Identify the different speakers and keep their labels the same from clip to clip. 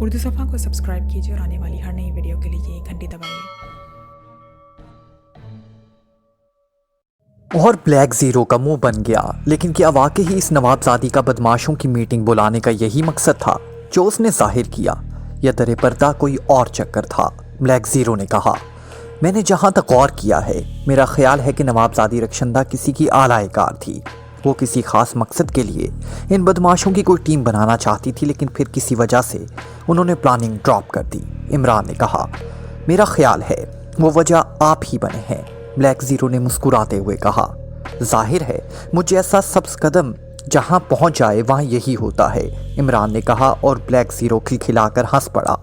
Speaker 1: उर्दू सफ़ा को सब्सक्राइब कीजिए और आने वाली हर नई वीडियो के लिए घंटी दबाइए।
Speaker 2: और ब्लैक ज़ीरो का मुंह बन गया। लेकिन क्या वाकई ही इस नवाबजादी का बदमाशों की मीटिंग बुलाने का यही मकसद था जो उसने जाहिर किया, या दरे पर्दा कोई और चक्कर था? ब्लैक ज़ीरो ने कहा, मैंने जहाँ तक गौर किया है, मेरा ख्याल है कि नवाबजादी रखशंदा किसी की आलाए कार थी। वो किसी ख़ास मकसद के लिए इन बदमाशों की कोई टीम बनाना चाहती थी, लेकिन फिर किसी वजह से उन्होंने प्लानिंग ड्रॉप कर दी। इमरान ने कहा, मेरा ख्याल है वो वजह आप ही बने हैं। ब्लैक ज़ीरो ने मुस्कुराते हुए कहा, जाहिर है मुझे ऐसा सब्ज़ कदम जहां पहुंच जाए वहां यही होता है। इमरान ने कहा और ब्लैक ज़ीरो खिलखिलाकर हंस पड़ा।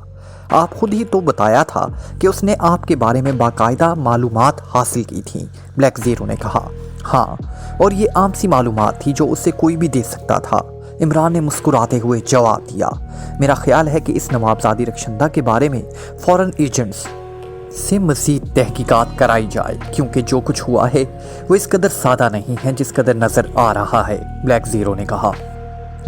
Speaker 2: आप खुद ही तो बताया था कि उसने आपके बारे में बाकायदा मालूमात हासिल की थी। ब्लैक ज़ीरो ने कहा, हाँ, और ये आम सी मालूमात थी जो उससे कोई भी दे सकता था। इमरान ने मुस्कुराते हुए जवाब दिया, मेरा ख्याल है कि इस नवाबजादी रखशंदा के बारे में फॉरेन एजेंट्स से मज़ीद तहकीकात कराई जाए, क्योंकि जो कुछ हुआ है वो इस कदर सादा नहीं है जिस कदर नज़र आ रहा है। ब्लैक ज़ीरो ने कहा,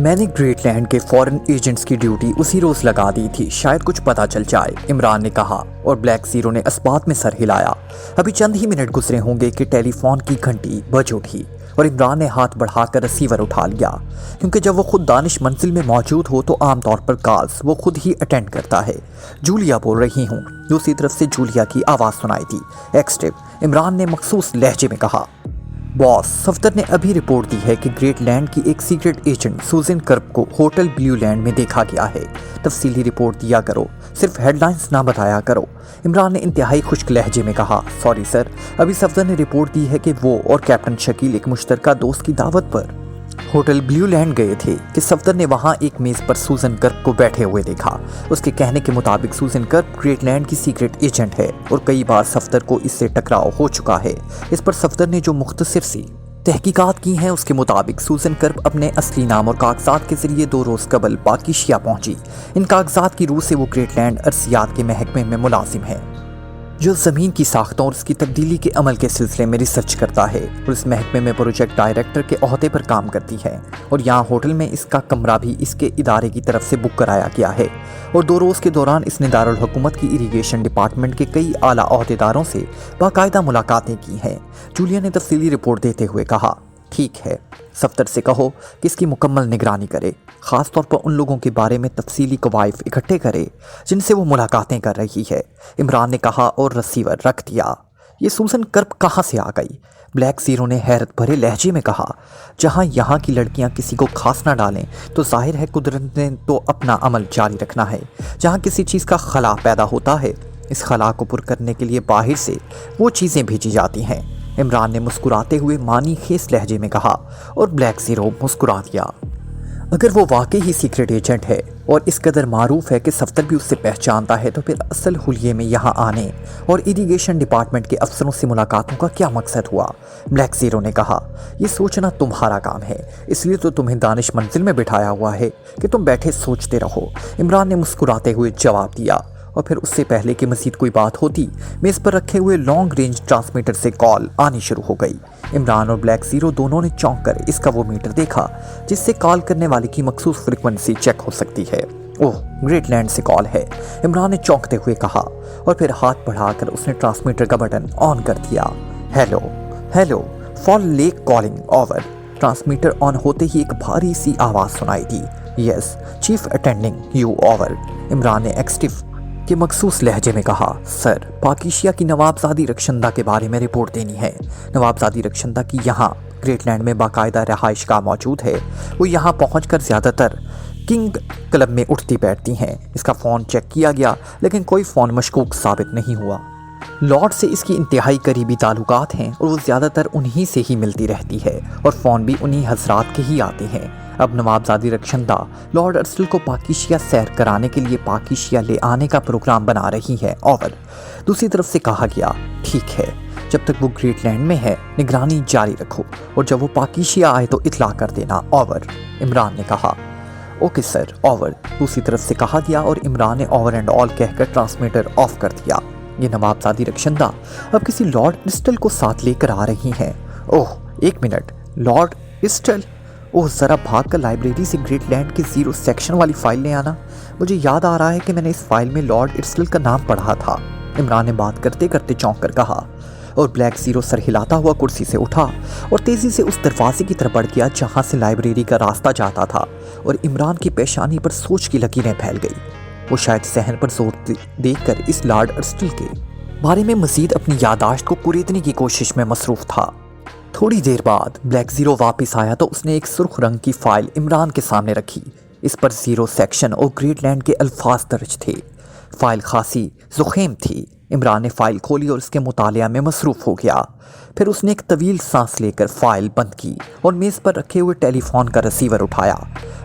Speaker 2: मैंने ग्रेटलैंड के फॉरेन एजेंट्स की ड्यूटी उसी रोज़ लगा दी थी, शायद कुछ पता चल जाए। इमरान ने कहा और ब्लैक ज़ीरो ने इस्बात में सर हिलाया। अभी चंद ही मिनट गुजरे होंगे कि टेलीफोन की घंटी बज उठी और इमरान ने हाथ बढ़ाकर रिसीवर उठा लिया, क्योंकि जब वो खुद दानिश मंजिल में मौजूद हो तो आमतौर पर कॉल्स वो खुद ही अटेंड करता है। जूलिया बोल रही हूँ। दूसरी तरफ से जूलिया की आवाज़ सुनाई थी। एक्सटिव, इमरान ने मखसूस लहजे में कहा, बॉस, सफदर ने अभी रिपोर्ट दी है कि ग्रेटलैंड की एक सीक्रेट एजेंट सूजन कर्ब को होटल ब्लू लैंड में देखा गया है। तफसीली रिपोर्ट दिया करो, सिर्फ हेडलाइंस ना बताया करो। इमरान ने इंतहाई खुश्क लहजे में कहा, सॉरी सर, अभी सफदर ने रिपोर्ट दी है कि वो और कैप्टन शकील एक मुश्तरका दोस्त की दावत पर होटल ब्लू लैंड गए थे कि सफदर ने वहां एक मेज़ पर सूजन कर्ब को बैठे हुए देखा। उसके कहने के मुताबिक सूजन कर्ब ग्रेटलैंड की सीक्रेट एजेंट है और कई बार सफदर को इससे टकराव हो चुका है। इस पर सफदर ने जो मुख्तसर सी तहकीकात की हैं उसके मुताबिक सूजन कर्ब अपने असली नाम और कागजात के जरिए 2 रोज़ कबल पाकिशिया पहुंची। इन कागजात की रूह से वो ग्रेटलैंड अरसियात के महकमे में मुलाजिम है, जो ज़मीन की साख्तों और उसकी तब्दीली के अमल के सिलसिले में रिसर्च करता है और इस महकमे में प्रोजेक्ट डायरेक्टर के ओहदे पर काम करती है। और यहाँ होटल में इसका कमरा भी इसके इदारे की तरफ से बुक कराया गया है और 2 रोज़ के दौरान इसने दारुल हुकूमत की इरीगेशन डिपार्टमेंट के कई आला ओहदेदारों से बाकायदा मुलाकातें की हैं। जूलिया ने तफसीली रिपोर्ट देते हुए कहा, ठीक है, सफदर से कहो कि इसकी मुकम्मल निगरानी करे, ख़ास तौर पर उन लोगों के बारे में तफसीली कवायद इकट्ठे करे जिनसे वो मुलाकातें कर रही है। इमरान ने कहा और रिसीवर रख दिया। ये सूजन कर्ब कहाँ से आ गई? ब्लैक ज़ीरो ने हैरत भरे लहजे में कहा, जहाँ यहाँ की लड़कियाँ किसी को खास ना डालें तो जाहिर है कुदरत ने तो अपना अमल जारी रखना है। जहाँ किसी चीज़ का खला पैदा होता है, इस खला को पुर करने के लिए बाहर से वो चीज़ें भेजी जाती हैं। इमरान ने मुस्कुराते हुए मानी खेस लहजे में कहा और ब्लैक ज़ीरो मुस्कुरा दिया। अगर वो वाकई ही सीक्रेट एजेंट है और इस कदर मारूफ है कि सफदर भी उससे पहचानता है, तो फिर असल हुलिये में यहाँ आने और इरीगेशन डिपार्टमेंट के अफसरों से मुलाकातों का क्या मकसद हुआ? ब्लैक ज़ीरो ने कहा, ये सोचना तुम्हारा काम है, इसलिए तो तुम्हें दानिश मंजिल में बिठाया हुआ है कि तुम बैठे सोचते रहो। इमरान ने मुस्कुराते हुए जवाब दिया और फिर उससे पहले कि मज़ीद कोई बात होती, मेज़ पर रखे हुए लॉन्ग रेंज ट्रांसमीटर से कॉल आनी शुरू हो गई। इमरान और ब्लैक ज़ीरो दोनों ने चौंक कर इसका वो मीटर देखा जिससे कॉल करने वाले की मखसूस फ्रिक्वेंसी चेक हो सकती है। ओह, ग्रेटलैंड से कॉल है, इमरान ने चौंकते हुए कहा और फिर हाथ बढ़ाकर उसने ट्रांसमीटर का बटन ऑन कर दिया। Hello hello, fall lake calling over. Transmitter on होते ही एक भारी सी आवाज़ सुनाई दी, yes chief attending you over. Imran ने एक्सटिव के मखसूस लहजे में कहा, सर, पाकिशिया की नवाबजादी रखशंदा के बारे में रिपोर्ट देनी है। नवाबजादी रखशंदा की यहाँ ग्रेटलैंड में बाकायदा रहाइशगाह मौजूद है। वो यहाँ पहुँचकर ज़्यादातर किंग क्लब में उठती बैठती हैं। इसका फ़ोन चेक किया गया लेकिन कोई फ़ोन मशकूक साबित नहीं हुआ। लॉर्ड से इसकी इंतहाई करीबी ताल्लुकात हैं और वो ज़्यादातर उन्हीं से ही मिलती रहती है और फ़ोन भी उन्हीं हजरात के ही आते हैं। अब नवाबजादी रखशंदा लॉर्ड अर्सल को पाकिशिया सैर कराने के लिए पाकिशिया ले आने का प्रोग्राम बना रही है, ओवर। दूसरी तरफ से कहा गया, ठीक है, जब तक वो ग्रेटलैंड में है निगरानी जारी रखो और जब वो पाकिशिया आए तो इतला कर देना, ओवर। इमरान ने कहा, ओके सर, ओवर। दूसरी तरफ से कहा गया और इमरान ने ओवर एंड ऑल कहकर ट्रांसमीटर ऑफ कर दिया। ये नवाबजादी रखशंदा अब किसी लॉर्ड क्रिस्टल को साथ लेकर आ रही हैं। ओह, एक मिनट, लॉर्ड क्रिस्टल? ओह ज़रा भाग कर लाइब्रेरी से ग्रेट लैंड के 0 सेक्शन वाली फ़ाइल ले आना। मुझे याद आ रहा है कि मैंने इस फाइल में लॉर्ड इर्स्टल का नाम पढ़ा था। इमरान ने बात करते करते चौंक कर कहा, और ब्लैक ज़ीरो सर हिलाता हुआ कुर्सी से उठा और तेज़ी से उस दरवाजे की तरफ बढ़ गया जहाँ से लाइब्रेरी का रास्ता जाता था, और इमरान की पेशानी पर सोच की लकीरें फैल गई। वो शायद सहन पर जोर देकर इस लॉर्ड इर्स्टल के बारे में मज़ीद अपनी यादाश्त को कुरेदने की कोशिश में मसरूफ़ था। थोड़ी देर बाद ब्लैक ज़ीरो वापस आया तो उसने एक सुर्ख रंग की फ़ाइल इमरान के सामने रखी। इस पर 0 सेक्शन और ग्रेट लैंड के अल्फाज दर्ज थे। फ़ाइल खासी ज़ुख़ीम थी। इमरान ने फ़ाइल खोली और उसके मुतालिया में मसरूफ़ हो गया। फिर उसने एक तवील सांस लेकर फ़ाइल बंद की और मेज़ पर रखे हुए टेलीफोन का रिसीवर उठाया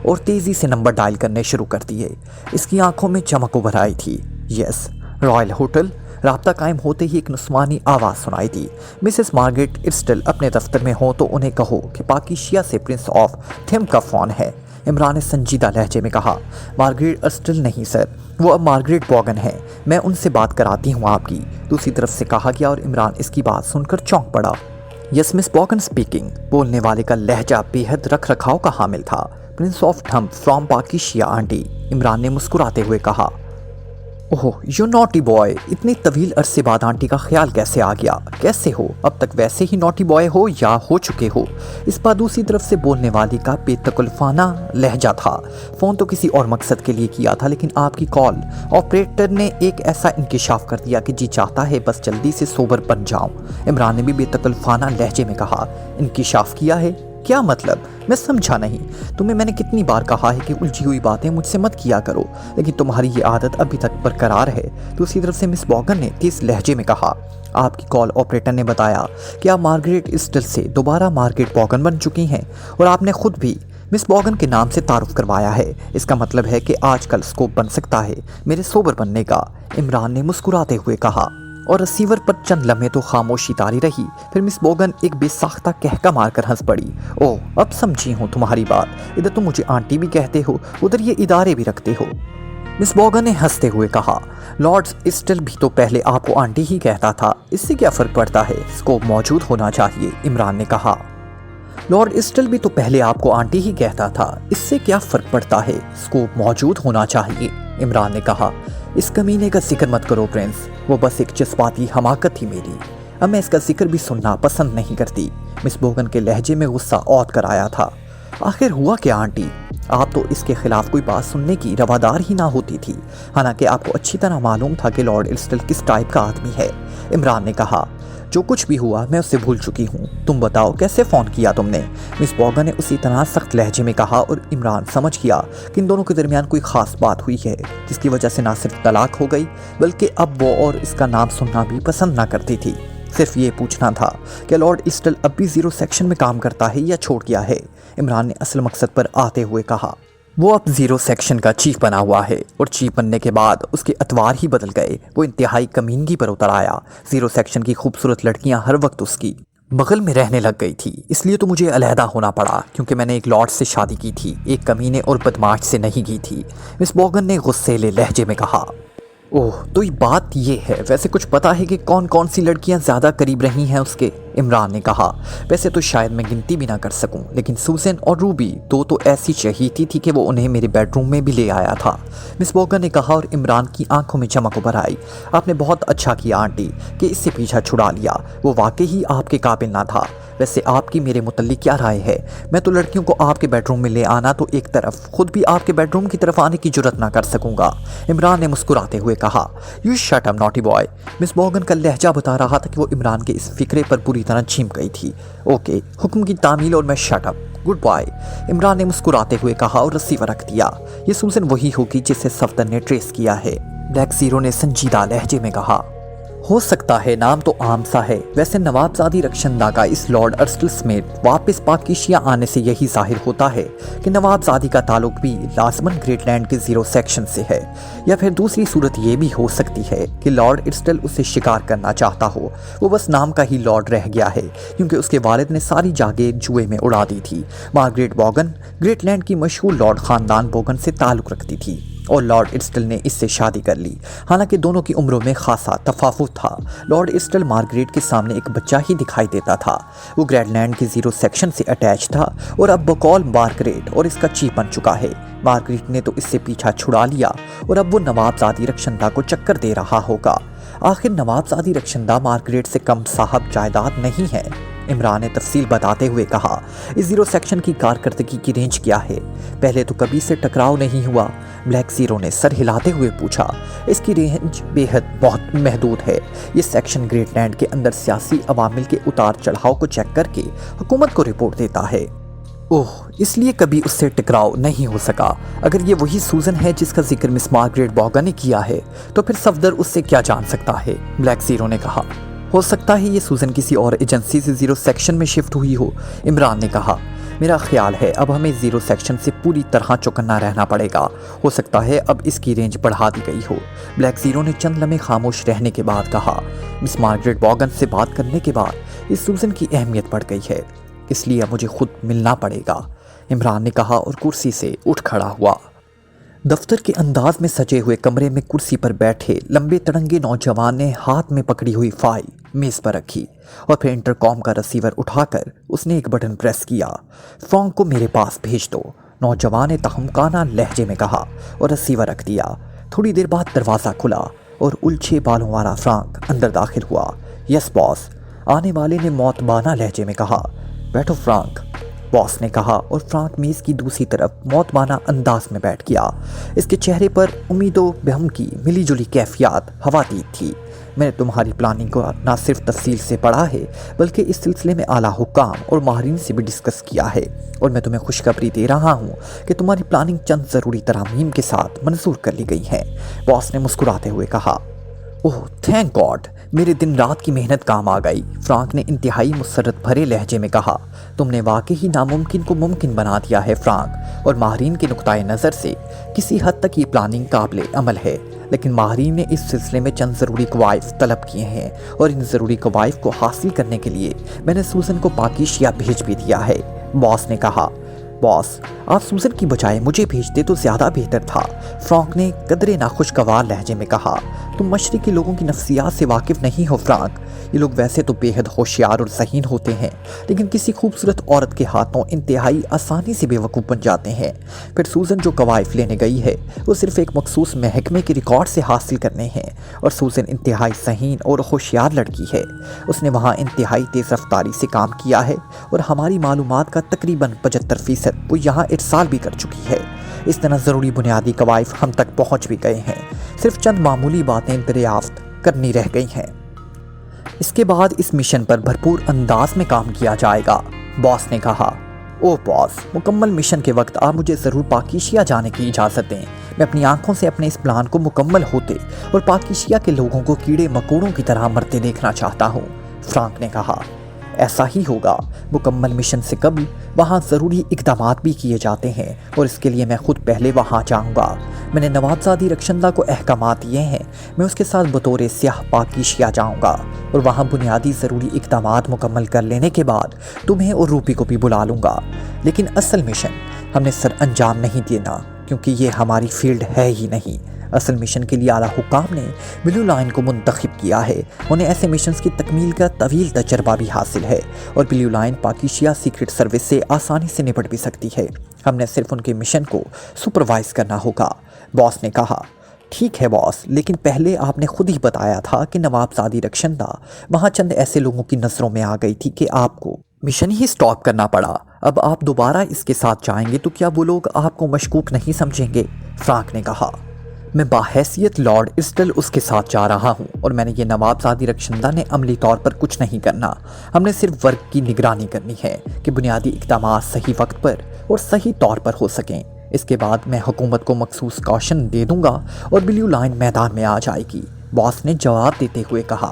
Speaker 2: और तेज़ी से नंबर डायल करने शुरू कर दिए। इसकी आंखों में चमक उभर आई थी। Yes, royal hotel. राब्ता कायम होते ही एक नुस्वानी आवाज़ सुनाई दी। मिसेस मार्गरेट इर्स्टल अपने दफ्तर में हो तो उन्हें कहो कि पाकिशिया से प्रिंस ऑफ थिम का फ़ोन है। इमरान ने संजीदा लहजे में कहा, मार्गरेट इर्स्टल नहीं सर, वो अब मार्गरेट बॉगन है। मैं उनसे बात कराती हूँ आपकी, दूसरी तरफ से कहा गया, और इमरान इसकी बात सुनकर चौंक पड़ा। Yes miss Bogan speaking. बोलने वाले का लहजा बेहद रख रखाव का हामिल था। प्रिंस ऑफ थम फ्रॉम पाकिशिया आंटी। इमरान ने मुस्कुराते हुए कहा, ओह यू नॉटी बॉय। इतनी तवील अरसे बाद आंटी का ख्याल कैसे आ गया? कैसे हो? अब तक वैसे ही नॉटी बॉय हो या हो चुके हो? इस बार दूसरी तरफ से बोलने वाली का बेतकल्फाना लहजा था। फ़ोन तो किसी और मकसद के लिए किया था, लेकिन आपकी कॉल ऑपरेटर ने एक ऐसा इंकिशाफ कर दिया कि जी चाहता है बस जल्दी से सोबर बन जाऊं। इमरान ने भी बेतकल्फाना लहजे में कहा, इंकिशाफ किया है? क्या मतलब? मैं समझा नहीं। तुम्हें मैंने कितनी बार कहा है कि उलझी हुई बातें मुझसे मत किया करो, लेकिन तुम्हारी ये आदत अभी तक बरकरार है। दूसरी तरफ से मिस बॉगन ने तेज लहजे में कहा, आपकी कॉल ऑपरेटर ने बताया कि आप मार्गरेट इर्स्टल से दोबारा मार्गरेट बॉगन बन चुकी हैं, और आपने खुद भी मिस बॉगन के नाम से तारुफ करवाया है। इसका मतलब है कि आजकल स्कोप बन सकता है मेरे सोबर बनने का। इमरान ने मुस्कुराते हुए कहा, और रिसीवर पर चंद लम्हे तो खामोशी तारी रही। फिर मिस बॉगन एक बेसाख्ता कहका मारकर हंस पड़ी। ओह अब समझी हूँ तुम्हारी बात। इधर तुम मुझे आंटी भी कहते हो, उधर ये इदारे भी रखते हो। मिस बॉगन ने हंसते हुए कहा, लॉर्ड इर्स्टल भी तो पहले आपको आंटी ही कहता था, इससे क्या फ़र्क पड़ता है? स्कोप मौजूद होना चाहिए। इमरान ने कहा, लॉर्ड इर्स्टल भी तो पहले आपको आंटी ही कहता था, इससे क्या फ़र्क पड़ता है? स्कोप मौजूद होना चाहिए। इमरान ने कहा, इस कमीने का जिक्र मत करो प्रिंस, वो बस एक जज्बाती हमाकत थी मेरी। अब मैं इसका जिक्र भी सुनना पसंद नहीं करती। मिस बॉगन के लहजे में गुस्सा औद कर आया था। आखिर हुआ क्या आंटी? आप तो इसके खिलाफ कोई बात सुनने की रवादार ही ना होती थी, हालांकि आपको अच्छी तरह मालूम था कि लॉर्ड इर्स्टल किस टाइप का आदमी है। इमरान ने कहा, जो कुछ भी हुआ मैं उससे भूल चुकी हूँ। तुम बताओ कैसे फ़ोन किया तुमने? मिस बॉगन ने उसी तरह सख्त लहजे में कहा, और इमरान समझ गया कि इन दोनों के दरमियान कोई ख़ास बात हुई है, जिसकी वजह से ना सिर्फ तलाक हो गई बल्कि अब वो और इसका नाम सुनना भी पसंद ना करती थी। सिर्फ ये पूछना था कि लॉर्ड इर्स्टल अब भी 0 सेक्शन में काम करता है या छोड़ गया है। इमरान ने असल मकसद पर आते हुए कहा, वो अब 0 सेक्शन का चीफ बना हुआ है, और चीफ बनने के बाद उसके अतवार ही बदल गए। वो इंतहाई कमीनगी पर उतर आया। 0 सेक्शन की खूबसूरत लड़कियां हर वक्त उसकी बगल में रहने लग गई थी। इसलिए तो मुझे अलहदा होना पड़ा, क्योंकि मैंने एक लॉर्ड से शादी की थी, एक कमीने और बदमाश से नहीं की थी। मिस बॉगन ने गुस्सेले लहजे में कहा, ओह तो ये बात ये है। वैसे कुछ पता है कि कौन कौन सी लड़कियां ज़्यादा करीब रही हैं उसके? इमरान ने कहा, वैसे तो शायद मैं गिनती भी ना कर सकूं, लेकिन सूजन और रूबी दो तो ऐसी चहीती थी कि वो उन्हें मेरे बेडरूम में भी ले आया था। मिस बॉगन ने कहा, और इमरान की आंखों में चमक उभर आई। आपने बहुत अच्छा किया आंटी कि इससे पीछा छुड़ा लिया, वो वाकई ही आपके काबिल ना था। वैसे आपकी मेरे मुतल्लिक क्या राय है? मैं तो लड़कियों को आपके बेडरूम में ले आना तो एक तरफ, खुद भी आपके बेडरूम की तरफ आने की जुर्रत ना कर सकूंगा। इमरान ने मुस्कुराते हुए कहा, you shut up naughty boy. Miss Bogan का लहजा बता रहा था कि वो इमरान के इस फिक्रे पर पूरी तरह झिम गई थी। ओके, हुक्म की तामील और मैं shut up. Goodbye. Imran ने मुस्कुराते हुए कहा और रिसीवर रख दिया। ये सूजन वही होगी जिसे सफ्दर ने ट्रेस किया है। ब्लैक ज़ीरो ने संजीदा लहजे में कहा, हो सकता है नाम तो आम सा है, वैसे नवाबजादी रक्षंदा का इस लॉर्ड इर्स्टल समेत वापस पाकिशिया आने से यही जाहिर होता है कि नवाबजादी का ताल्लुक भी लाजमन ग्रेट लैंड के 0 सेक्शन से है। या फिर दूसरी सूरत ये भी हो सकती है कि लॉर्ड इर्स्टल उसे शिकार करना चाहता हो, वो बस नाम का ही लॉर्ड रह गया है, क्योंकि उसके वालिद ने सारी जागीर जुए में उड़ा दी थी। मार्गरेट बॉगन ग्रेट लैंड की मशहूर लॉर्ड ख़ानदान बॉगन से ताल्लुक़ रखती थी। اور لارڈ ایسٹل نے اس سے شادی کر لی۔ حالانکہ دونوں کی عمروں میں خاصا تفاوت تھا۔ لارڈ ایسٹل مارگریٹ کے سامنے ایک بچہ ہی دکھائی دیتا تھا۔ وہ گریڈ لینڈ کے 0 سیکشن سے اٹیچ تھا اور اب بقول مارگریٹ اور اس کا چیف بن چکا ہے۔ مارگریٹ نے تو اس سے پیچھا چھڑا لیا اور اب وہ نوابزادی رخشندہ کو چکر دے رہا ہوگا۔ آخر نوابزادی رخشندہ مارگریٹ سے کم صاحب جائیداد نہیں ہے۔ عمران نے تفصیل بتاتے ہوئے کہا، اس 0 سیکشن کی کارکردگی کی رینج کیا ہے؟ پہلے تو کبھی سے ٹکراؤ نہیں ہوا۔ بلیک زیرو نے سر ہلاتے ہوئے پوچھا۔ اس کی رینج بے حد بہت محدود ہے۔ یہ سیکشن گریٹ لینڈ کے اندر سیاسی عوامل کے اتار چڑھاؤ کو چیک کر کے حکومت کو رپورٹ دیتا ہے۔ اوہ، اس لیے کبھی اس سے ٹکراؤ نہیں ہو سکا۔ اگر یہ وہی سوزن ہے جس کا ذکر مس مارگریٹ بوگن نے کیا ہے تو پھر صفدر اس سے کیا جان سکتا ہے؟ بلیک زیرو نے کہا۔ ہو سکتا ہے یہ سوزن کسی اور ایجنسی سے 0 سیکشن میں شفٹ ہوئی ہو، عمران نے کہا۔ میرا خیال ہے اب ہمیں 0 سیکشن سے پوری طرح چوکنا رہنا پڑے گا۔ ہو سکتا ہے اب اس کی رینج بڑھا دی گئی ہو۔ بلیک زیرو نے چند لمحے خاموش رہنے کے بعد کہا، مس مارگریٹ بوگن سے بات کرنے کے بعد اس سوزن کی اہمیت بڑھ گئی ہے، اس لیے مجھے خود ملنا پڑے گا، عمران نے کہا اور کرسی سے اٹھ کھڑا ہوا۔ دفتر کے انداز میں سجے ہوئے کمرے میں کرسی پر بیٹھے لمبے تڑنگے نوجوان نے ہاتھ میں پکڑی ہوئی فائل میز پر رکھی اور پھر انٹرکام کا ریسیور اٹھا کر اس نے ایک بٹن پریس کیا۔ فرانک کو میرے پاس بھیج دو، نوجوان نے تہمکانہ لہجے میں کہا اور ریسیور رکھ دیا۔ تھوڑی دیر بعد دروازہ کھلا اور الجھے بالوں والا فرانک اندر داخل ہوا۔ یس باس، آنے والے نے موتبانہ لہجے میں کہا۔ بیٹھو فرانک، باس نے کہا اور فرانک میز کی دوسری طرف موتبانہ انداز میں بیٹھ گیا۔ اس کے چہرے پر امید و بہم کی ملی جلی کیفیات ہوادید تھی۔ میں نے تمہاری پلاننگ کو نہ صرف تفصیل سے پڑھا ہے بلکہ اس سلسلے میں اعلیٰ حکام اور ماہرین سے بھی ڈسکس کیا ہے، اور میں تمہیں خوشخبری دے رہا ہوں کہ تمہاری پلاننگ چند ضروری ترامیم کے ساتھ منظور کر لی گئی ہے، باس نے مسکراتے ہوئے کہا۔ اوہ تھینک گاڈ، میرے دن رات کی محنت کام آ گئی، فرانک نے انتہائی مسرت بھرے لہجے میں کہا۔ تم نے واقعی ناممکن کو ممکن بنا دیا ہے فرانک، اور ماہرین کے نقطۂ نظر سے کسی حد تک یہ پلاننگ قابل عمل ہے، لیکن ماہرین نے اس سلسلے میں چند ضروری کوائف طلب کیے ہیں، اور ان ضروری کوائف کو حاصل کرنے کے لیے میں نے سوزن کو پاکیشیا بھیج بھی دیا ہے، باس نے کہا۔ باس، آپ سوزن کی بجائے مجھے بھیجتے تو زیادہ بہتر تھا، فرانک نے قدرے ناخوشگوار لہجے میں کہا۔ تم مشرقی لوگوں کی نفسیات سے واقف نہیں ہو فرانک، یہ لوگ ویسے تو بے حد ہوشیار اور ذہین ہوتے ہیں، لیکن کسی خوبصورت عورت کے ہاتھوں انتہائی آسانی سے بے وقوف بن جاتے ہیں۔ پھر سوزن جو کوائف لینے گئی ہے وہ صرف ایک مخصوص محکمے کے ریکارڈ سے حاصل کرنے ہیں، اور سوزن انتہائی ذہین اور ہوشیار لڑکی ہے۔ اس نے وہاں انتہائی تیز رفتاری سے کام کیا ہے، اور ہماری معلومات کا تقریباً 75% وہ یہاں ارسال بھی کر چکی ہے۔ اس طرح ضروری بنیادی کوائف ہم تک پہنچ بھی گئے ہیں، صرف چند معمولی باتیں دریافت کرنی رہ گئی ہیں۔ اس کے بعد اس مشن پر بھرپور انداز میں کام کیا جائے گا، باس نے کہا۔ او باس، مکمل مشن کے وقت آپ مجھے ضرور پاکیشیا جانے کی اجازت دیں، میں اپنی آنکھوں سے اپنے اس پلان کو مکمل ہوتے اور پاکیشیا کے لوگوں کو کیڑے مکوڑوں کی طرح مرتے دیکھنا چاہتا ہوں، فرانک نے کہا۔ ایسا ہی ہوگا، مکمل مشن سے قبل وہاں ضروری اقدامات بھی کیے جاتے ہیں، اور اس کے لیے میں خود پہلے وہاں جاؤں گا۔ میں نے نوابزادی رخشندہ کو احکامات دیے ہیں، میں اس کے ساتھ بطور سیاح پاکیشیا جاؤں گا، اور وہاں بنیادی ضروری اقدامات مکمل کر لینے کے بعد تمہیں اور روپی کو بھی بلا لوں گا۔ لیکن اصل مشن ہم نے سر انجام نہیں دینا، کیونکہ یہ ہماری فیلڈ ہے ہی نہیں۔ اصل مشن کے لیے اعلیٰ حکام نے بلیو لائن کو منتخب کیا ہے، انہیں ایسے مشنز کی تکمیل کا طویل تجربہ بھی حاصل ہے، اور بلیو لائن پاکیشیا سیکرٹ سروس سے آسانی سے نپٹ بھی سکتی ہے۔ ہم نے صرف ان کے مشن کو سپروائز کرنا ہوگا، باس نے کہا۔ ٹھیک ہے باس، لیکن پہلے آپ نے خود ہی بتایا تھا کہ نوابزادی رخشندہ وہاں چند ایسے لوگوں کی نظروں میں آ گئی تھی کہ آپ کو مشن ہی سٹاپ کرنا پڑا۔ اب آپ دوبارہ اس کے ساتھ جائیں گے تو کیا وہ لوگ آپ کو مشکوک نہیں سمجھیں گے؟ فرانک نے کہا۔ میں باحیثیت لارڈ ایسٹل اس کے ساتھ جا رہا ہوں، اور میں نے یہ نوابزادی رخشندہ نے عملی طور پر کچھ نہیں کرنا، ہم نے صرف ورک کی نگرانی کرنی ہے کہ بنیادی اقدامات صحیح وقت پر اور صحیح طور پر ہو سکیں۔ اس کے بعد میں حکومت کو مخصوص کاشن دے دوں گا اور بلیو لائن میدان میں آ جائے گی، باس نے جواب دیتے ہوئے کہا۔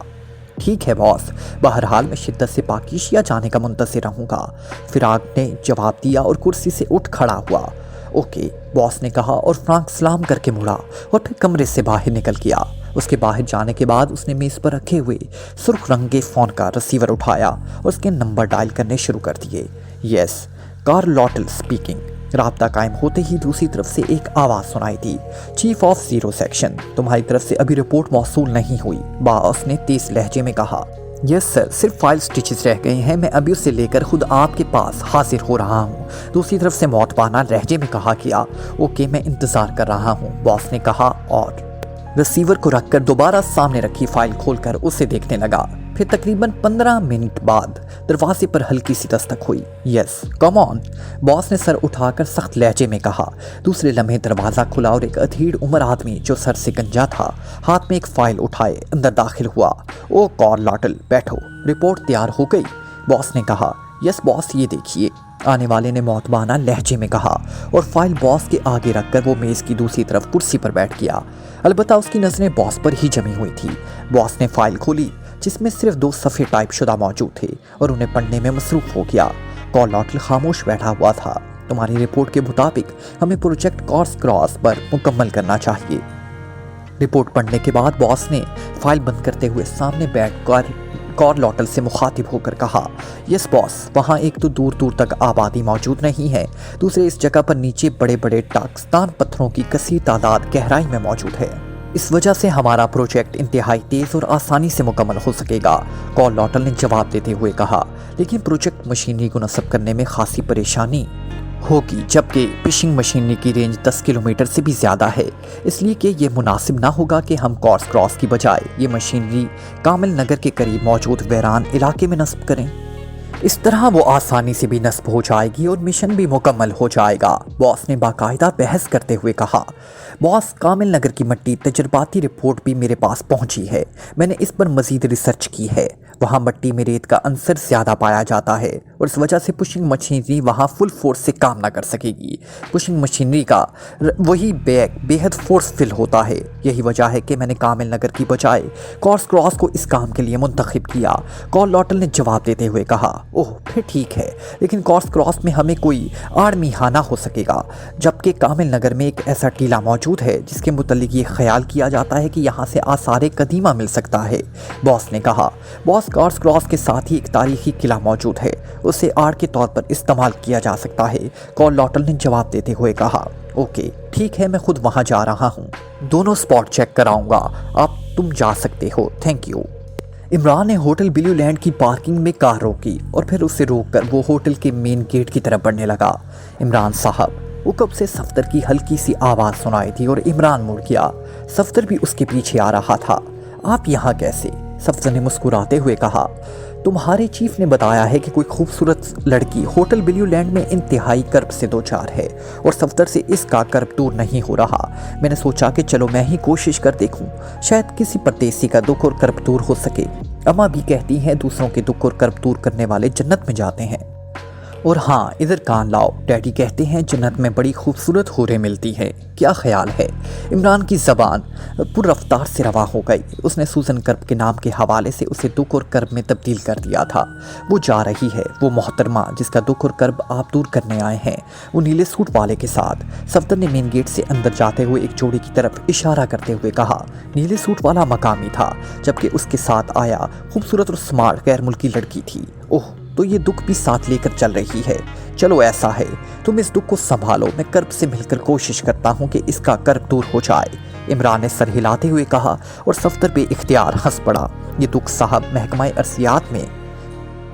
Speaker 2: ٹھیک ہے باس، بہرحال میں شدت سے پاکیشیا جانے کا منتظر رہوں گا، فرانک نے جواب دیا اور کرسی سے اٹھ کھڑا ہوا۔ اوکے، باس نے کہا، اور فرانک سلام کر کے مڑا اور پھر کمرے سے باہر نکل گیا۔ اس کے باہر جانے کے بعد اس نے میز پر رکھے ہوئے سرخ رنگ کے فون کا ریسیور اٹھایا اور اس کے نمبر ڈائل کرنے شروع کر دیے۔ یس، کارل لوٹل اسپیکنگ، राब्ता कायम होते ही दूसरी तरफ से एक आवाज़ सुनाई दी, चीफ ऑफ 0 सेक्शन, तुम्हारी तरफ से अभी रिपोर्ट मौसूल नहीं हुई। बॉस ने तेज लहजे में कहा। यस सर, सिर्फ फाइल स्टिचेस रह गए हैं, मैं अभी उसे लेकर खुद आपके पास हाजिर हो रहा हूँ। दूसरी तरफ से मौतबाना लहजे में कहा किया। ओके, मैं इंतज़ार कर रहा हूँ, बॉस ने कहा और रिसीवर को रखकर दोबारा सामने रखी फाइल खोलकर उसे देखने लगा। फिर तकरीबन 15 मिनट बाद दरवाजे पर हल्की सी दस्तक हुई। यस कम ऑन, बॉस ने सर उठाकर सख्त लहजे में कहा। दूसरे लम्हे दरवाज़ा खुला और एक अधीड़ उम्र आदमी जो सर से गंजा था हाथ में एक फाइल उठाए अंदर दाखिल हुआ। ओ कार्ल लॉटल, बैठो, रिपोर्ट तैयार हो गई, बॉस ने कहा। यस बॉस, ये देखिए, आने वाले ने मौतबाना लहजे में कहा और फाइल बॉस के आगे रखकर वो मेज़ की दूसरी तरफ कुर्सी पर बैठ गया। अलबत्ता उसकी नज़रें बॉस पर ही जमी हुई थी। बॉस ने फाइल खोली जिसमें सिर्फ 2 सफ़े टाइप शुदा मौजूद थे और उन्हें पढ़ने में मसरूफ़ हो गया। कार्ल लॉटल खामोश बैठा हुआ था। तुम्हारी रिपोर्ट के मुताबिक हमें प्रोजेक्ट कॉर्स क्रॉस पर मुकम्मल करना चाहिए। रिपोर्ट पढ़ने के बाद बॉस ने फाइल बंद करते हुए सामने बैठकर कार्ल लॉटल से मुखातिब होकर कहा। यस बॉस, वहाँ एक तो दूर दूर तक आबादी मौजूद नहीं है, दूसरे इस जगह पर नीचे बड़े बड़े टाकस्तान पत्थरों की कसीर तादाद गहराई में मौजूद है। इस वजह से हमारा प्रोजेक्ट इंतहाई तेज़ और आसानी से मुकम्मल हो सकेगा, कार्ल लॉटल ने जवाब देते हुए कहा। लेकिन प्रोजेक्ट मशीनरी को नस्ब करने में खासी परेशानी होगी, जबकि फिशिंग मशीनरी की रेंज 10 किलोमीटर से भी ज़्यादा है, इसलिए कि ये मुनासिब ना होगा कि हम कॉर्स क्रॉस की बजाय ये मशीनरी कामिल नगर के करीब मौजूद वैरान इलाके में नस्ब करें। इस तरह वो आसानी से भी नस्ब हो जाएगी और मिशन भी मुकम्मल हो जाएगा, बॉस ने बाकायदा बहस करते हुए कहा। बॉस, कामिल नगर की मट्टी तजर्बाती रिपोर्ट भी मेरे पास पहुंची है, मैंने इस पर मज़ीद रिसर्च की है। वहाँ मट्टी में रेत का अंसर ज़्यादा पाया जाता है और इस वजह से पुशिंग मशीनरी वहाँ फुल फोर्स से काम ना कर सकेगी। पुशिंग मशीनरी का वही बेहद फोर्सफुल होता है। यही वजह है कि मैंने कामिल नगर की बजाय कॉर्स क्रॉस को इस काम के लिए मुंतखब किया, कार्ल लॉटल ने जवाब देते हुए कहा। ओह फिर ठीक है, लेकिन कॉर्स क्रॉस में हमें कोई आर्मी हाना हो सकेगा, जबकि कामिल नगर में एक ऐसा टीला मौजूद है जिसके मुतल्लिक ये ख्याल किया जाता है कि यहाँ से आसार कदीमा मिल सकता है, बॉस ने कहा। बॉस, कॉर्स क्रॉस के साथ ही एक तारीखी किला मौजूद है, उसे आड़ के तौर पर इस्तेमाल किया जा सकता है, कार्ल लॉटल ने जवाब देते हुए कहा। ओके ठीक है, मैं खुद वहाँ जा रहा हूँ, दोनों स्पॉट चेक कराऊंगा, अब तुम जा सकते हो, थैंक यू। इमरान ने होटल ब्लू लैंड की पार्किंग में कार रोकी और फिर उसे रोककर वो होटल के मेन गेट की तरफ बढ़ने लगा। इमरान साहब, वो कब से सफ्तर की हल्की सी आवाज़ सुनाई थी और इमरान मुड़ गया। सफ्तर भी उसके पीछे आ रहा था। आप यहाँ कैसे? सफ्तर ने मुस्कुराते हुए कहा। तुम्हारे चीफ ने बताया है कि कोई खूबसूरत लड़की होटल ब्लू लैंड में इंतहाई कर्ब से दो चार है और सफ्तर से इसका कर्ब दूर नहीं हो रहा। मैंने सोचा कि चलो मैं ही कोशिश कर देखूं, शायद किसी परदेसी का दुख और कर्ब दूर हो सके। अम्मा भी कहती हैं दूसरों के दुख और कर्ब दूर करने वाले जन्नत में जाते हैं। और हाँ, इधर कान लाओ, डैडी कहते हैं जन्नत में बड़ी खूबसूरत हूरें मिलती हैं। क्या ख्याल है? इमरान की ज़बान पुररफ्तार से रवा हो गई। उसने सूजन कर्ब के नाम के हवाले से उसे दुख और कर्ब में तब्दील कर दिया था। वो जा रही है, वो मोहतरमा जिसका दुख और कर्ब आप दूर करने आए हैं, वो नीले सूट वाले के साथ। सफ्तर ने मेन गेट से अंदर जाते हुए एक जोड़ी की तरफ इशारा करते हुए कहा। नीले सूट वाला मकामी था, जबकि उसके साथ आया खूबसूरत और स्मार्ट गैर मुल्की लड़की थी। ओह, तो ये दुख भी साथ लेकर चल रही है। चलो ऐसा है, तुम इस दुख को संभालो, मैं कर्ब से मिलकर कोशिश करता हूँ कि इसका कर्ब दूर हो जाए। इमरान ने सर हिलाते हुए कहा और सफ्तर पे इख्तियार हंस पड़ा। ये दुख साहब महकमा अरसियात में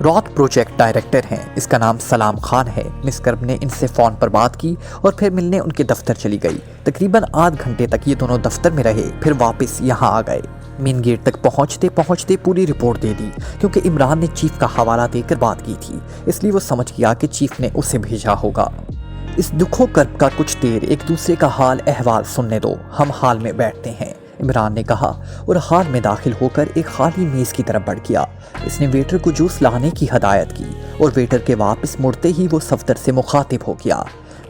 Speaker 2: रॉथ प्रोजेक्ट डायरेक्टर हैं, इसका नाम सलाम खान है। मिस कर्ब ने इनसे फ़ोन पर बात की और फिर मिलने उनके दफ्तर चली गई। तकरीबन आध घंटे तक ये दोनों दफ्तर में रहे, फिर वापस यहाँ आ गए। मेन गेट तक पहुँचते पहुँचते पूरी रिपोर्ट दे दी, क्योंकि इमरान ने चीफ का हवाला देकर बात की थी, इसलिए वो समझ गया कि चीफ ने उसे भेजा होगा। इस दुखों कर्ब का कुछ देर एक दूसरे का हाल अहवाल सुनने दो, हम हाल में बैठते हैं, इमरान ने कहा और हाल में दाखिल होकर एक खाली मेज़ की तरफ बढ़ गया। इसने वेटर को जूस लाने की हदायत की और वेटर के वापस मुड़ते ही वो सफ्तर से मुखातिब हो गया।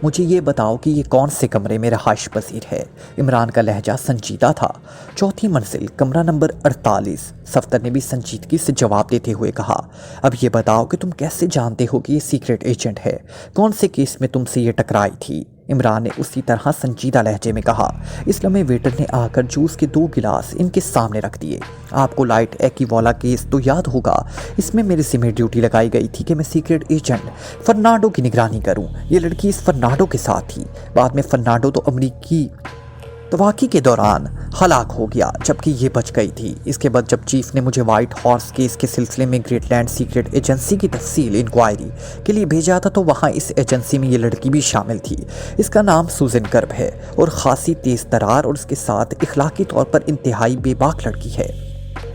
Speaker 2: मुझे ये बताओ कि ये कौन से कमरे में रहाइश पजीर है? इमरान का लहजा संजीदा था। चौथी मंजिल, कमरा नंबर 48, सफ्तर ने भी संजीदगी से जवाब देते हुए कहा। अब ये बताओ कि तुम कैसे जानते हो कि ये सीक्रेट एजेंट है? कौन से केस में तुमसे ये टकराई थी? इमरान ने उसी तरह संजीदा लहजे में कहा। इस लम्हे वेटर ने आकर जूस के 2 गिलास इनके सामने रख दिए। आपको लाइट एक्विवाला केस तो याद होगा, इसमें मेरे सिर ड्यूटी लगाई गई थी कि मैं सीक्रेट एजेंट फर्नांडो की निगरानी करूं। ये लड़की इस फर्नांडो के साथ थी। बाद में फर्नांडो तो अमरीकी तवाकी के दौरान हलाक हो गया, जबकि ये बच गई थी। इसके बाद जब चीफ ने मुझे वाइट हॉर्स केस के सिलसिले में ग्रेटलैंड सीक्रेट एजेंसी की तफसील इंक्वायरी के लिए भेजा था, तो वहाँ इस एजेंसी में ये लड़की भी शामिल थी। इसका नाम सूजन कर्ब है और खासी तेज तरार और उसके साथ इखलाकी तौर पर इंतहाई बेबाक लड़की है।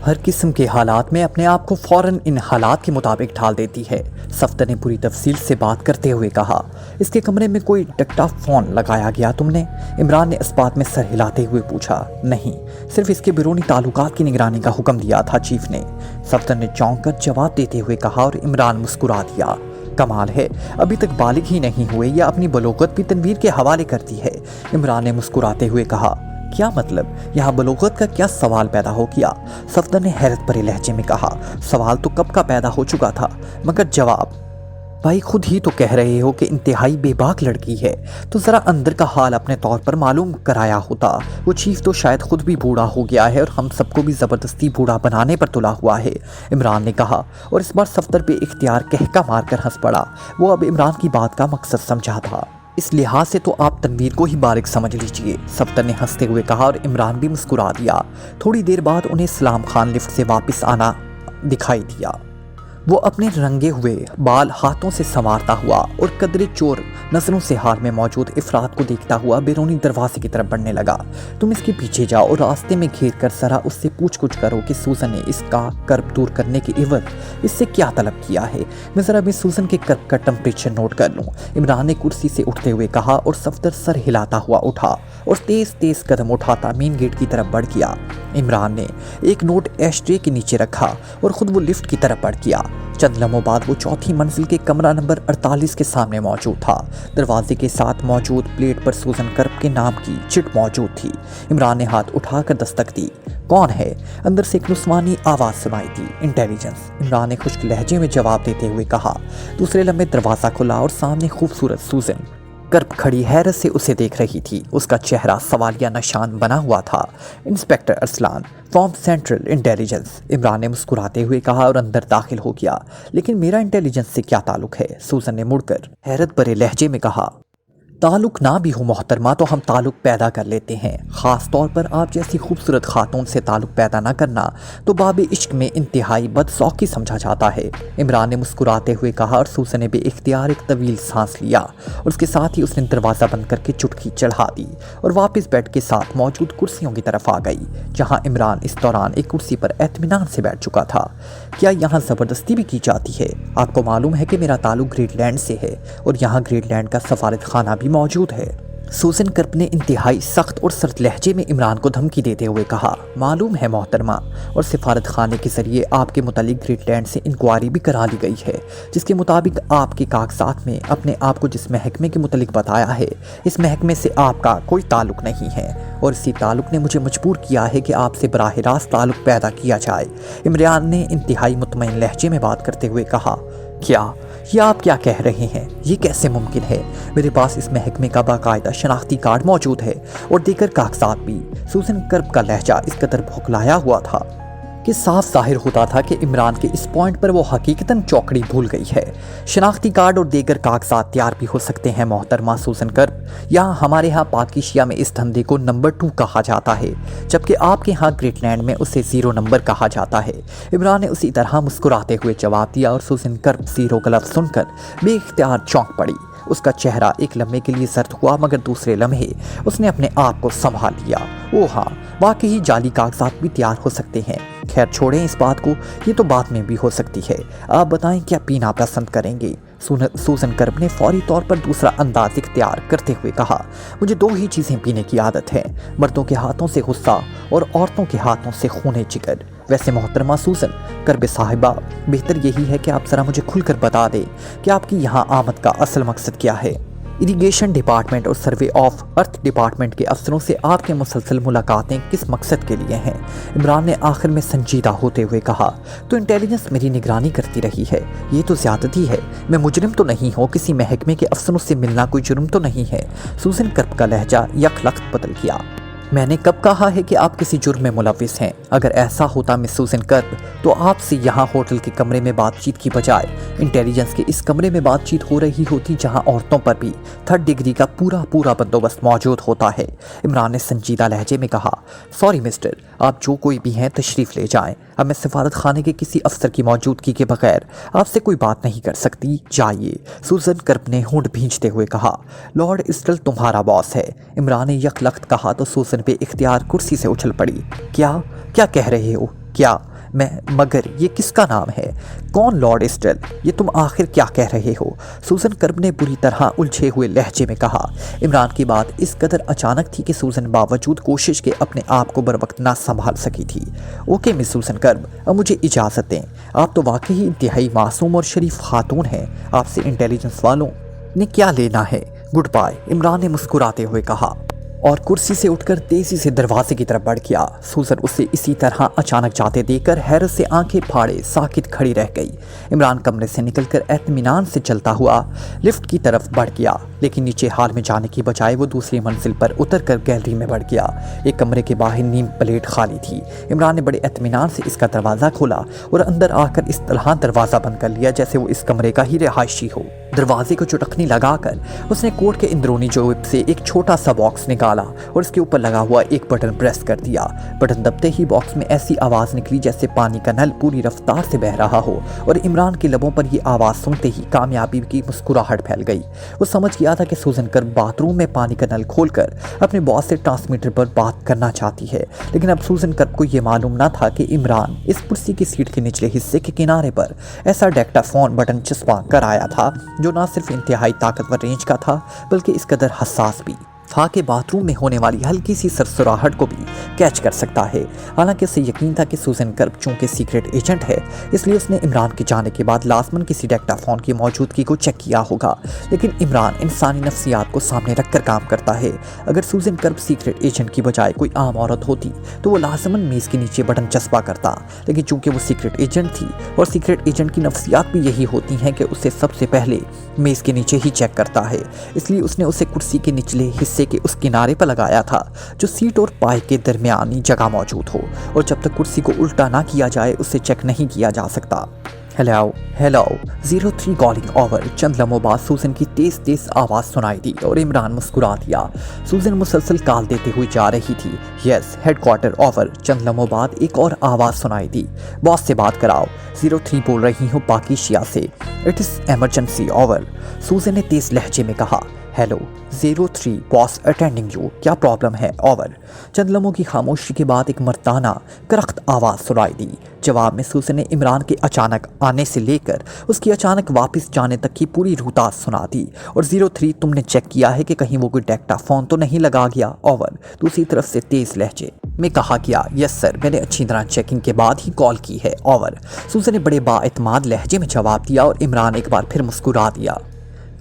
Speaker 2: हर किस्म के हालात में अपने आप को फ़ौरन इन हालात के मुताबिक ढाल देती है। सफ्दर ने पूरी तफसील से बात करते हुए कहा। इसके कमरे में कोई डिक्टाफोन लगाया गया तुमने? इमरान ने इस बात में सर हिलाते हुए पूछा। नहीं, सिर्फ इसके बैरूनी ताल्लुकात की निगरानी का हुक्म दिया था चीफ ने, सफ्दर ने चौंक कर जवाब देते हुए कहा और इमरान मुस्कुरा दिया। कमाल है, अभी तक बालिग ही नहीं हुए या अपनी बलोगत भी तनवीर के हवाले करती है। इमरान ने मुस्कुराते हुए कहा। क्या मतलब? यहाँ बलोगत का क्या सवाल पैदा हो गया? सफ्दर ने हैरत भरे लहजे में कहा। सवाल तो कब का पैदा हो चुका था, मगर जवाब? भाई खुद ही तो कह रहे हो कि इंतहाई बेबाक लड़की है, तो ज़रा अंदर का हाल अपने तौर पर मालूम कराया होता। वो चीफ तो शायद खुद भी बूढ़ा हो गया है और हम सबको भी ज़बरदस्ती बूढ़ा बनाने पर तुला हुआ है, इमरान ने कहा और इस बार सफ्दर पे इख्तियार कहका मारकर हंस पड़ा। वो अब इमरान की बात का मकसद समझा था। इस लिहाज से तो आप तनवीर को ही बारिक समझ लीजिए, सफ्दर ने हंसते हुए कहा और इमरान भी मुस्कुरा दिया। थोड़ी देर बाद उन्हें सलाम खान लिफ्ट से वापस आना दिखाई दिया। वो अपने रंगे हुए बाल हाथों से संवारता हुआ और कदरे चोर नजरों से हाल में मौजूद इफरात को देखता हुआ बैरूनी दरवाजे की तरफ बढ़ने लगा। तुम इसके पीछे जाओ और रास्ते में घेर कर जरा उससे पूछ कुछ करो कि सूजन ने इसका कर्ब दूर करने के एवज इससे क्या तलब किया है। मैं जरा भी सूजन के कर्ब का टेम्परेचर नोट कर लूँ, इमरान ने कुर्सी से उठते हुए कहा और सफ्दर सर हिलाता हुआ उठा और तेज तेज कदम उठाता मेन गेट की तरफ बढ़ गया। इमरान ने एक नोट एशट्रे के नीचे रखा और खुद वो लिफ्ट की तरफ बढ़ गया। चंद लम्हों बाद वो चौथी मंजिल के कमरा नंबर 48 के सामने मौजूद था। दरवाजे के साथ मौजूद प्लेट पर सूजन कर्ब के नाम की चिट मौजूद थी। इमरान ने हाथ उठाकर दस्तक दी। कौन है? अंदर से एक रुस्वानी आवाज़ सुनाई दी। इंटेलिजेंस, इमरान ने खुश्क लहजे में जवाब देते हुए कहा। दूसरे लम्हे दरवाज़ा खुला और सामने खूबसूरत सूजन कर्ब खड़ी हैरत से उसे देख रही थी। उसका चेहरा सवालिया निशान बना हुआ था। Inspector Arsalan from central intelligence, Imran ने मुस्कुराते हुए कहा और अंदर दाखिल हो गया। लेकिन मेरा इंटेलिजेंस से क्या ताल्लुक है? सूजन ने मुड़कर हैरत भरे लहजे में कहा। ताल्लुक ना भी हो मोहतरमा, तो हम ताल्लुक पैदा कर लेते हैं। ख़ास तौर पर आप जैसी खूबसूरत खातून से ताल्लुक पैदा ना करना तो बाब इश्क में इंतहाई बदसौकी समझा जाता है, इमरान ने मुस्कुराते हुए कहा और सूजन ने बेइख्तियार एक तवील सांस लिया और उसके साथ ही उसने दरवाज़ा बंद करके चुटकी चढ़ा दी और वापस बेड के साथ मौजूद कुर्सियों की तरफ आ गई, जहाँ इमरान इस दौरान एक कुर्सी पर एतमीनान से बैठ चुका था। क्या यहाँ ज़बरदस्ती भी की जाती है? आपको मालूम है कि मेरा ताल्लुक ग्रेटलैंड से है और यहाँ ग्रेटलैंड का सफारत खाना भी मौजूद है। सूजन कर्ब ने इंतहाई सख्त और सर्द लहजे में इमरान को धमकी देते हुए कहा। मालूम है मोहतरमा, और सिफारत खाने के जरिए आपके मुतालिक ग्रेटलैंड से इंक्वायरी भी करा ली गई है, जिसके मुताबिक आपके कागजात में अपने आप को जिस महकमे के मुतालिक बताया है, इस महकमे से आपका कोई ताल्लुक नहीं है और इसी ताल्लुक ने मुझे मजबूर किया है कि आपसे बराह रास्त ताल्लुक पैदा किया जाए। इमरान ने इंतहाई मुतमईन लहजे में बात करते हुए कहा। क्या ये आप क्या कह रहे हैं? ये कैसे मुमकिन है? मेरे पास इस महकमे का बाकायदा शनाख्ती कार्ड मौजूद है और दीगर कागजात भी। सूजन कर्ब का लहजा इस कदर भौखलाया हुआ था कि साफ जाहिर होता था कि इमरान के इस पॉइंट पर वो हकीकतन चौकड़ी भूल गई है। शनाख्ती कार्ड और दीगर कागजात तैयार भी हो सकते हैं मोहतरमा सूजन कर्ब। यहाँ हमारे यहाँ पाकिशिया में इस धंधे को नंबर 2 कहा जाता है, जबकि आपके यहाँ ग्रेटलैंड में उसे 0 नंबर कहा जाता है। इमरान ने उसी तरह मुस्कुराते हुए जवाब दिया और सूजन कर्ब 0 का लफ्ज़ सुनकर बेइख्तियार चौंक पड़ी। उसका चेहरा एक लम्हे के लिए सर्द हुआ, मगर दूसरे लम्हे उसने अपने आप को संभाल लिया। ओ हाँ, वाकई ही जाली कागजात भी तैयार हो सकते हैं। खैर छोड़ें इस बात को, ये तो बाद में भी हो सकती है। आप बताएं क्या पीना पसंद करेंगे? सूजन कर्ब ने फौरी तौर पर दूसरा अंदाज इख्तियार करते हुए कहा। मुझे 2 ही चीज़ें पीने की आदत है, मर्दों के हाथों से गुस्सा और औरतों के हाथों से खूने जिगर। वैसे मोहतरमा सूजन कर्ब साहिबा, बेहतर यही है कि आप ज़रा मुझे खुलकर बता दें कि आपकी यहाँ आमद का असल मकसद क्या है। इरिगेशन डिपार्टमेंट और सर्वे ऑफ अर्थ डिपार्टमेंट के अफसरों से आपके मुसलसल मुलाकातें किस मकसद के लिए हैं? इमरान ने आखिर में संजीदा होते हुए कहा। तो इंटेलिजेंस मेरी निगरानी करती रही है। ये तो ज्यादती है। मैं मुजरिम तो नहीं हूँ, किसी महकमे के अफसरों से मिलना कोई जुर्म तो नहीं है। सूजन कर्ब का लहजा यकलख्त बदल गया। मैंने कब कहा है कि आप किसी जुर्म में मुलविस हैं? अगर ऐसा होता मिस सूजन कर्ब तो आपसे यहाँ होटल के कमरे में बातचीत की बजाय इंटेलिजेंस के इस कमरे में बातचीत हो रही होती, जहाँ औरतों पर भी 3rd डिग्री का पूरा बंदोबस्त मौजूद होता है। इमरान ने संजीदा लहजे में कहा। सॉरी मिस्टर, आप जो कोई भी हैं तशरीफ ले जाएं। अब मैं सफारत खाने के किसी अफसर की मौजूदगी के बगैर आपसे कोई बात नहीं कर सकती। जाइए। सूजन कर्ब ने होंठ भींचते हुए कहा। लॉर्ड इस्टल तुम्हारा बॉस है। इमरान ने यकलख्त कहा तो सूजन पे इख्तियार कुर्सी से उछल पड़ी। क्या कह रहे हो? क्या मैं? मगर ये किसका नाम है? कौन लॉर्ड इस्टल? ये तुम आखिर क्या कह रहे हो? सूजन कर्ब ने बुरी तरह उलझे हुए लहजे में कहा। इमरान की बात इस कदर अचानक थी कि सूजन बावजूद कोशिश के अपने आप को बर वक्त ना संभाल सकी थी। ओके मिस सूजन कर्ब, अब मुझे इजाज़त दें। आप तो वाकई इंतहाई मासूम और शरीफ खातून हैं। आपसे इंटेलिजेंस वालों ने क्या लेना है? गुड बाय, इमरान ने मुस्कुराते हुए कहा और कुर्सी से उठकर तेजी से दरवाजे की तरफ बढ़ गया। सूजन उसे इसी तरह अचानक जाते देखकर हैरत से आंखें फाड़े साकित खड़ी रह गई। इमरान कमरे से निकलकर इत्मीनान से चलता हुआ लिफ्ट की तरफ बढ़ गया, लेकिन नीचे हाल में जाने की बजाय वो दूसरी मंजिल पर उतरकर गैलरी में बढ़ गया। एक कमरे के बाहर नीम प्लेट खाली थी। इमरान ने बड़े इत्मीनान से इसका दरवाज़ा खोला और अंदर आकर इस तरह दरवाज़ा बंद कर लिया जैसे वो इस कमरे का ही रिहायशी हो। दरवाजे को चुटकनी लगाकर उसने कोट के अंदरूनी जेब से एक छोटा सा बॉक्स निकाला और इसके ऊपर लगा हुआ एक बटन प्रेस कर दिया। बटन दबते ही बॉक्स में ऐसी आवाज़ निकली जैसे पानी का नल पूरी रफ्तार से बह रहा हो, और इमरान के लबों पर यह आवाज़ सुनते ही कामयाबी की मुस्कुराहट फैल गई। वो समझ गया था कि सूजन कर्ब बाथरूम में पानी का नल खोलकर अपने बॉस से ट्रांसमीटर पर बात करना चाहती है, लेकिन अब सूजन कर्ब को यह मालूम न था कि इमरान इस कुर्सी की सीट के निचले हिस्से के किनारे पर ऐसा डेक्टाफोन बटन चस्पा कर आया था जो न सिर्फ इंतहाई ताकतवर रेंज का था बल्कि इस कदर हसास भी था कि बाथरूम में होने वाली हल्की सी सरसराहट को भी कैच कर सकता है। हालांकि उसे यकीन था कि सूजन कर्ब चूंकि सीक्रेट एजेंट है, इसलिए उसने इमरान के जाने के बाद लाजमन किसी डेक्टाफोन की मौजूदगी को चेक किया होगा। लेकिन इमरान इंसानी नफ्सियात को सामने रखकर काम करता है। अगर सूजन कर्ब सीक्रेट एजेंट की बजाय कोई आम औरत होती तो वो लाजमन मेज़ के नीचे बटन चस्पा करता, लेकिन चूंकि वो सीक्रेट एजेंट थी और सीक्रेट एजेंट की नफ्सियात भी यही होती हैं कि उसे सबसे पहले मेज़ के नीचे ही चेक करता है, इसलिए उसने उसे कुर्सी के निचले हिस्से के उस किनारे पर लगाया था जो सीट और पाए के दरमियानी जगह मौजूद हो, और जब तक कुर्सी को उल्टा ना किया जाए उसे चेक नहीं किया जा सकता। Hello 03 calling over. चंद लम्हों बाद सूजन की तेज आवाज़ सुनाई दी और इमरान मुस्कुरा दिया। सूजन मुसलसल कॉल देते हुए जा रही थी। Yes headquarter over. चंद लम्हों बाद एक और आवाज़ सुनाई दी। बॉस से बात कराओ। 03 बोल रही हूँ पाकिशिया से। It is emergency over. सूजन ने तेज लहजे में कहा। Hello 03 boss attending you. क्या प्रॉब्लम है? ओवर। चंद लम्हों की खामोशी के बाद एक मर्दाना करख्त आवाज़ सुनाई दी। जवाब में सूजन ने इमरान के अचानक आने से लेकर उसकी अचानक वापस जाने तक की पूरी रूहतास सुना दी। और 03 तुमने चेक किया है कि कहीं वो कोई डेक्टाफोन तो नहीं लगा गया? ओवर। दूसरी तरफ से तेज लहजे में कहा गया। यस सर, मैंने अच्छी तरह चेकिंग के बाद ही कॉल की है। ओवर। सूजन ने बड़े बाएतमाद लहजे में जवाब दिया और इमरान एक बार फिर मुस्कुरा दिया।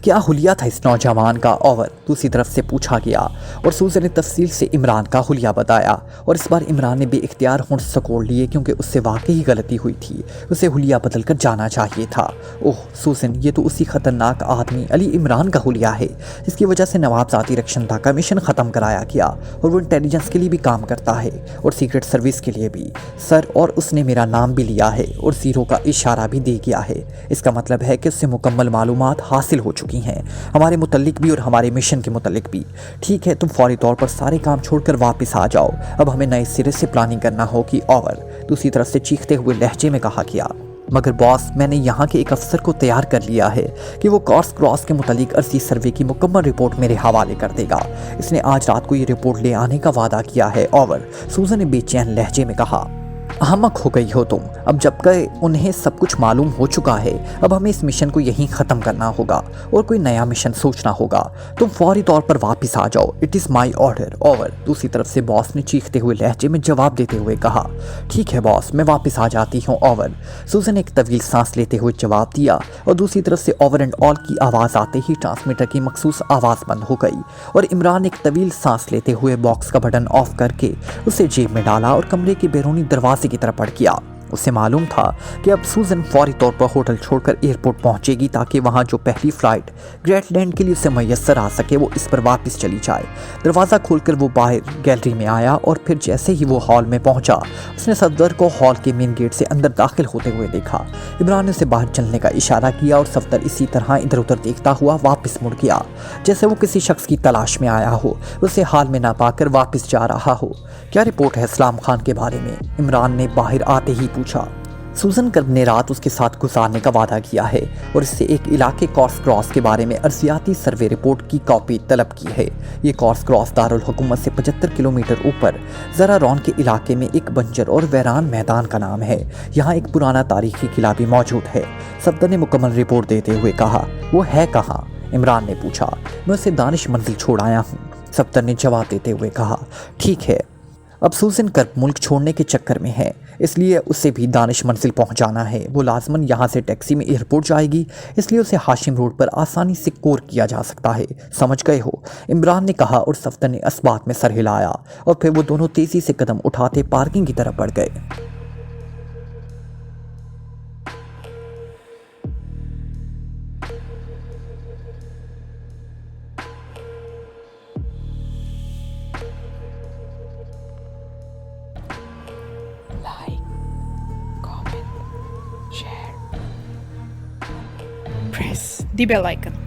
Speaker 2: क्या हुलिया था इस नौजवान का? ओवर। दूसरी तरफ से पूछा गया और सूजन ने तफसील से इमरान का हुलिया बताया, और इस बार इमरान ने बेइख्तियार होंठ सकोड़ लिए क्योंकि उससे वाकई गलती हुई थी। उसे हुलिया बदल कर जाना चाहिए था। ओह सूजन, ये तो उसी खतरनाक आदमी अली इमरान का हुलिया है जिसकी वजह से नवाबजादी रक्षणता का मिशन ख़त्म कराया गया, और वो इंटेलिजेंस के लिए भी काम करता है और सीक्रेट सर्विस के लिए भी सर, और उसने मेरा नाम भी लिया है और 0 का इशारा भी दे गया है। इसका मतलब है कि उससे मुकम्मल मालूमात हासिल हो चुकी हैं, हमारे मुतल्लिक भी और हमारे मिशन के मुतल्लिक भी। ठीक है, तुम फौरी तौर पर सारे काम छोड़कर वापस आ जाओ। अब हमें नए सिरे से प्लानिंग करना होगी। ओवर। दूसरी तरफ से चीखते हुए लहजे में कहा गया। मगर बॉस, मैंने यहाँ के एक अफसर को तैयार कर लिया है कि वो कॉर्स क्रॉस के मुतालिक अर्जी सर्वे की मुकम्मल रिपोर्ट मेरे हवाले कर देगा। इसने आज रात को ये रिपोर्ट ले आने का वादा किया है। ओवर। सूजन ने बेचैन लहजे में कहा। अहमक हो गई हो तुम। अब जबकि उन्हें सब कुछ मालूम हो चुका है, अब हमें इस मिशन को यहीं ख़त्म करना होगा और कोई नया मिशन सोचना होगा। तुम फौरी तौर पर वापस आ जाओ। It is my order, over. दूसरी तरफ से बॉस ने चीखते हुए लहजे में जवाब देते हुए कहा, ठीक है बॉस, मैं वापस आ जाती हूँ, ओवर। सूजन एक तवील सांस लेते हुए जवाब दिया और दूसरी तरफ से ओवर एंड ऑल की आवाज़ आते ही ट्रांसमीटर की मखसूस आवाज़ बंद हो गई और इमरान एक तवील सांस लेते हुए बॉक्स का बटन ऑफ करके उसे जेब में डाला और कमरे के बैरूनी दरवाजे की तरफ बढ़ गया। उसे मालूम था कि अब सूजन फौरी तौर पर होटल छोड़कर एयरपोर्ट पहुंचेगी ताकि वहां जो पहली फ्लाइट ग्रेटलैंड के लिए उसे मैसर आ सके वो इस पर वापस चली जाए। दरवाज़ा खोलकर वो बाहर गैलरी में आया और फिर जैसे ही वो हॉल में पहुंचा उसने सफदर को हॉल के मेन गेट से अंदर दाखिल होते हुए देखा। इमरान ने उसे बाहर चलने का इशारा किया और सफदर इसी तरह इधर उधर देखता हुआ वापस मुड़ गया, जैसे वो किसी शख्स की तलाश में आया हो, उसे हाल में ना पाकर वापस जा रहा हो। क्या रिपोर्ट है सलाम खान के बारे में? इमरान ने बाहर आते ही पूछा। सूजन कर्ब ने रात उसके साथ गुजारने का वादा किया है और इससे एक इलाके कॉर्स क्रॉस के बारे में अर्जियाती सर्वे रिपोर्ट की कॉपी तलब की है। ये कॉर्स क्रॉस दारुल हुकूमत से 75 किलोमीटर ऊपर जरा रौन के इलाके में एक बंजर और वैरान मैदान का नाम है। यहाँ एक पुराना तारीखी किला भी मौजूद है। सफदर ने मुकम्मल रिपोर्ट देते हुए कहा, वो है कहाँ? इमरान ने पूछा। मैं उसे दानिश मंजिल छोड़ आया हूँ, सफदर ने जवाब देते हुए कहा। ठीक है, अब सूजन कर्ब मुल्क छोड़ने के चक्कर में है, इसलिए उसे भी दानिश मंजिल पहुंचाना है। वो लाजमन यहाँ से टैक्सी में एयरपोर्ट जाएगी, इसलिए उसे हाशिम रोड पर आसानी से कोर किया जा सकता है। समझ गए हो? इमरान ने कहा और सफदर ने अस्बात में सर हिलाया और फिर वो दोनों तेज़ी से कदम उठाते पार्किंग की तरफ बढ़ गए।
Speaker 1: Like, comment, share, press the bell icon.